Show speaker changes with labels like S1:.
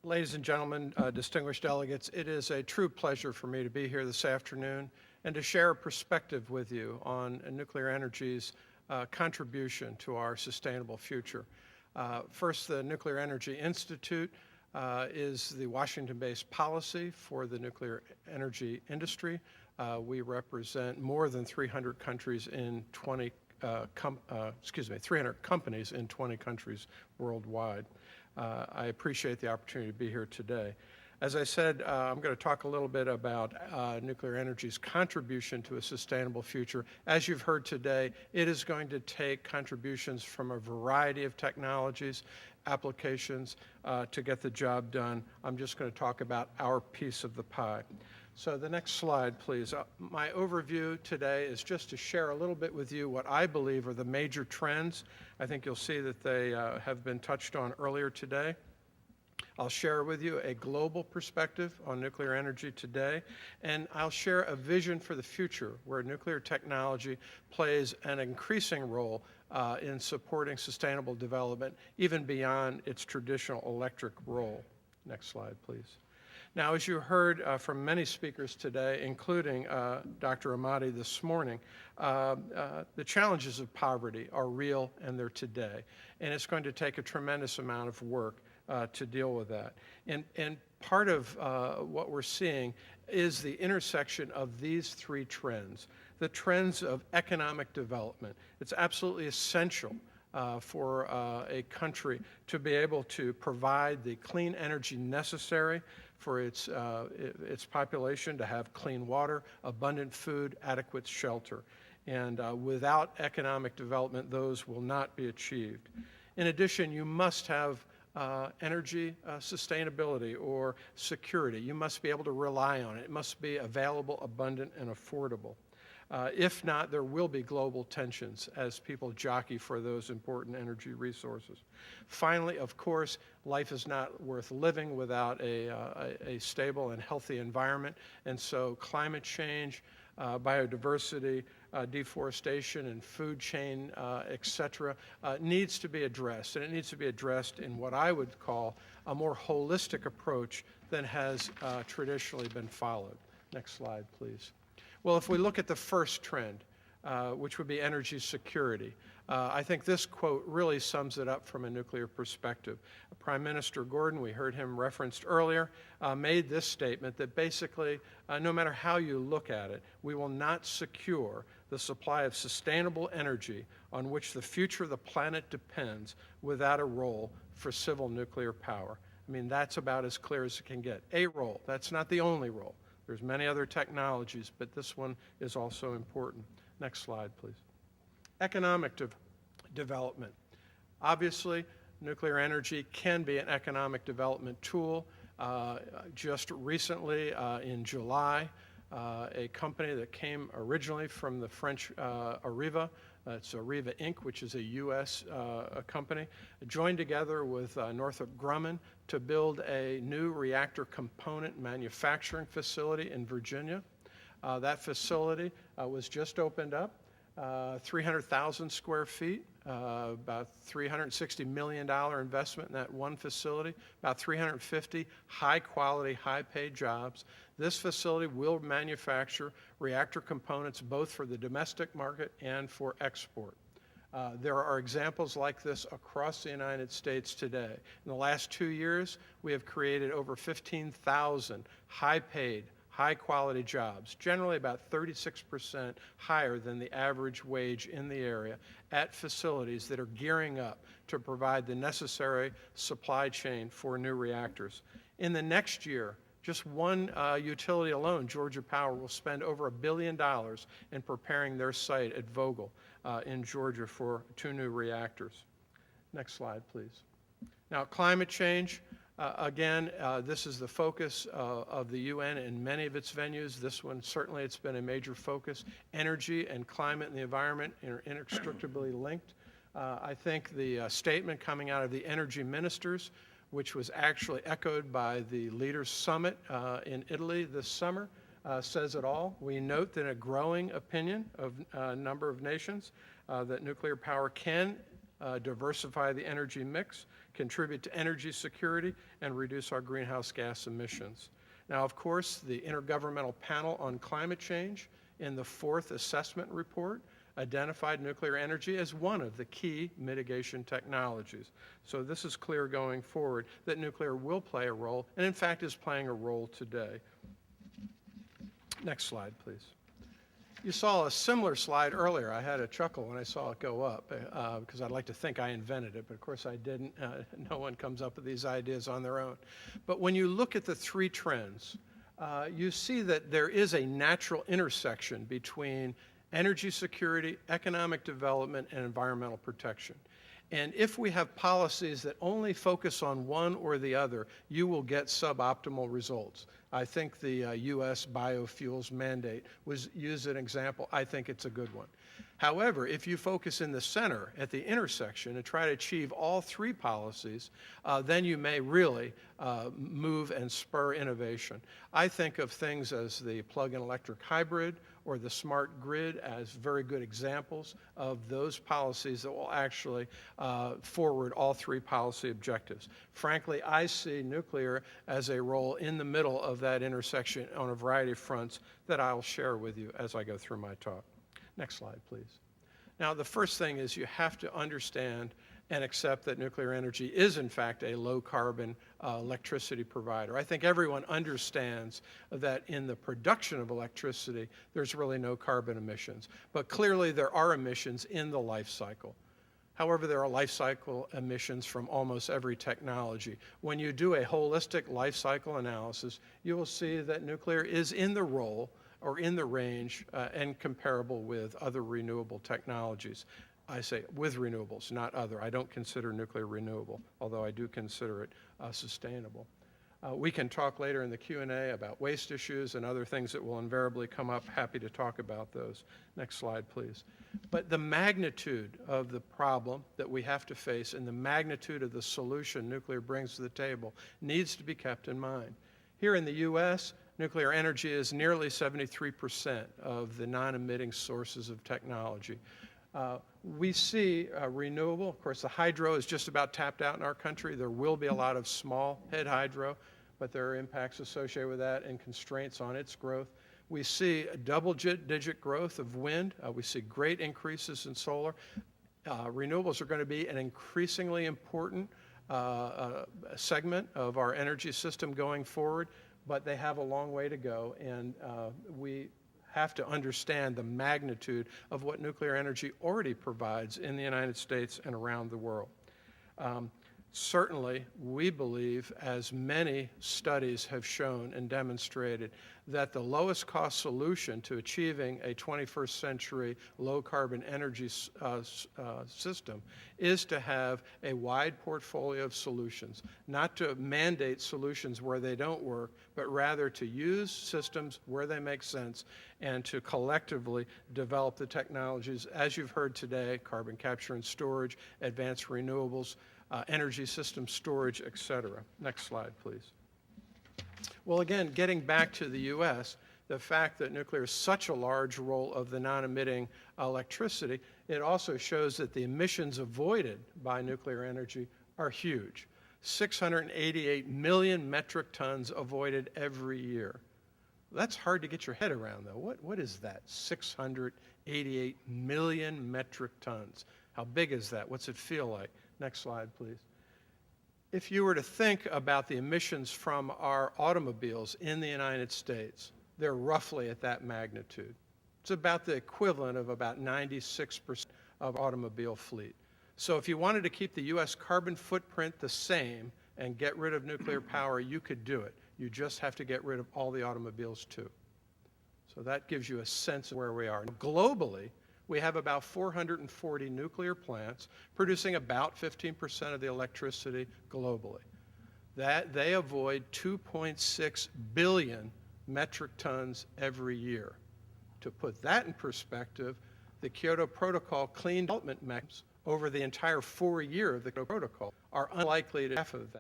S1: Ladies and gentlemen, distinguished delegates, it is a true pleasure for me to be here this afternoon and to share a perspective with you on nuclear energy's contribution to our sustainable future. First, the Nuclear Energy Institute is the Washington-based policy for the nuclear energy industry. We represent more than 300 countries in 300 companies in 20 countries worldwide. I appreciate the opportunity to be here today. As I said, I'm going to talk a little bit about nuclear energy's contribution to a sustainable future. As you've heard today, it is going to take contributions from a variety of technologies, applications to get the job done. I'm just going to talk about our piece of the pie. So the next slide, please. My overview today is just to share a little bit with you what I believe are the major trends. I think you'll see that they have been touched on earlier today. I'll share with you a global perspective on nuclear energy today, and I'll share a vision for the future where nuclear technology plays an increasing role in supporting sustainable development, even beyond its traditional electric role. Next slide, please. Now, as you heard from many speakers today, including Dr. Amati this morning, the challenges of poverty are real and they're today. And it's going to take a tremendous amount of work to deal with that. And part of what we're seeing is the intersection of these three trends. The trends of economic development. It's absolutely essential for a country to be able to provide the clean energy necessary for its population to have clean water, abundant food, adequate shelter. And without economic development, those will not be achieved. In addition, you must have energy sustainability or security. You must be able to rely on it. It must be available, abundant, and affordable. If not, there will be global tensions as people jockey for those important energy resources. Finally, of course, life is not worth living without a stable and healthy environment, and so climate change, biodiversity, deforestation, and food chain, et cetera, needs to be addressed, and it needs to be addressed in what I would call a more holistic approach than has traditionally been followed. Next slide, please. Well, if we look at the first trend, which would be energy security, I think this quote really sums it up from a nuclear perspective. Prime Minister Gordon, we heard him referenced earlier, made this statement that basically, no matter how you look at it, we will not secure the supply of sustainable energy on which the future of the planet depends without a role for civil nuclear power. I mean, that's about as clear as it can get. A role, that's not the only role. There's many other technologies, but this one is also important. Next slide, please. Economic development. Obviously, nuclear energy can be an economic development tool. Just recently, in July, a company that came originally from the French Areva, it's Areva Inc., which is a U.S. company, joined together with Northrop Grumman to build a new reactor component manufacturing facility in Virginia. That facility was just opened up, 300,000 square feet, about $360 million investment in that one facility, about 350 high-quality, high-paid jobs. This facility will manufacture reactor components both for the domestic market and for export. There are examples like this across the United States today. In the last 2 years, we have created over 15,000 high-paid, high-quality jobs, generally about 36% higher than the average wage in the area, at facilities that are gearing up to provide the necessary supply chain for new reactors. In the next year, just one utility alone, Georgia Power, will spend over $1 billion in preparing their site at Vogtle in Georgia for 2 new reactors. Next slide, please. Now, climate change. Again, this is the focus of the UN in many of its venues. This one, certainly, it's been a major focus. Energy and climate and the environment are inextricably linked. I think the statement coming out of the energy ministers, which was actually echoed by the Leaders Summit in Italy this summer, says it all. We note that a growing opinion of a number of nations that nuclear power can diversify the energy mix, contribute to energy security, and reduce our greenhouse gas emissions. Now, of course, the Intergovernmental Panel on Climate Change in the fourth assessment report identified nuclear energy as one of the key mitigation technologies. So this is clear going forward that nuclear will play a role, and in fact is playing a role today. Next slide, please. You saw a similar slide earlier. I had a chuckle when I saw it go up because I'd like to think I invented it, but of course I didn't. No one comes up with these ideas on their own. But when you look at the three trends, you see that there is a natural intersection between energy security, economic development, and environmental protection. And if we have policies that only focus on one or the other, you will get suboptimal results. I think the U.S. biofuels mandate was used as an example. I think it's a good one. However, if you focus in the center at the intersection and try to achieve all three policies, then you may really move and spur innovation. I think of things as the plug-in electric hybrid or the smart grid as very good examples of those policies that will actually forward all three policy objectives. Frankly, I see nuclear as a role in the middle of that intersection on a variety of fronts that I'll share with you as I go through my talk. Next slide, please. Now, the first thing is you have to understand and accept that nuclear energy is, in fact, a low-carbon electricity provider. I think everyone understands that in the production of electricity, there's really no carbon emissions. But clearly, there are emissions in the life cycle. However, there are life cycle emissions from almost every technology. When you do a holistic life cycle analysis, you will see that nuclear is in the role or in the range and comparable with other renewable technologies. I say with renewables, not other. I don't consider nuclear renewable, although I do consider it sustainable. We can talk later in the Q&A about waste issues and other things that will invariably come up. Happy to talk about those. Next slide, please. But the magnitude of the problem that we have to face and the magnitude of the solution nuclear brings to the table needs to be kept in mind. Here in the U.S., nuclear energy is nearly 73% of the non-emitting sources of technology. We see renewable. Of course, the hydro is just about tapped out in our country. There will be a lot of small head hydro, but there are impacts associated with that and constraints on its growth. We see a double-digit growth of wind. We see great increases in solar. Renewables are going to be an increasingly important segment of our energy system going forward, but they have a long way to go, and we have to understand the magnitude of what nuclear energy already provides in the United States and around the world. Certainly, we believe, as many studies have shown and demonstrated, that the lowest cost solution to achieving a 21st century low carbon energy system is to have a wide portfolio of solutions, not to mandate solutions where they don't work, but rather to use systems where they make sense and to collectively develop the technologies, as you've heard today, carbon capture and storage, advanced renewables, energy system storage, et cetera. Next slide, please. Well, again, getting back to the U.S., the fact that nuclear is such a large role of the non-emitting electricity, it also shows that the emissions avoided by nuclear energy are huge. 688 million metric tons avoided every year. That's hard to get your head around, though. What is that? 688 million metric tons. How big is that? What's it feel like? Next slide, please. If you were to think about the emissions from our automobiles in the United States, they're roughly at that magnitude. It's about the equivalent of about 96% of automobile fleet. So if you wanted to keep the U.S. carbon footprint the same and get rid of nuclear power, you could do it. You just have to get rid of all the automobiles too. So that gives you a sense of where we are. Globally, we have about 440 nuclear plants producing about 15% of the electricity globally. That they avoid 2.6 billion metric tons every year. To put that in perspective, the Kyoto Protocol clean development mechanisms over the entire 4 year of the Kyoto Protocol are unlikely to half of that.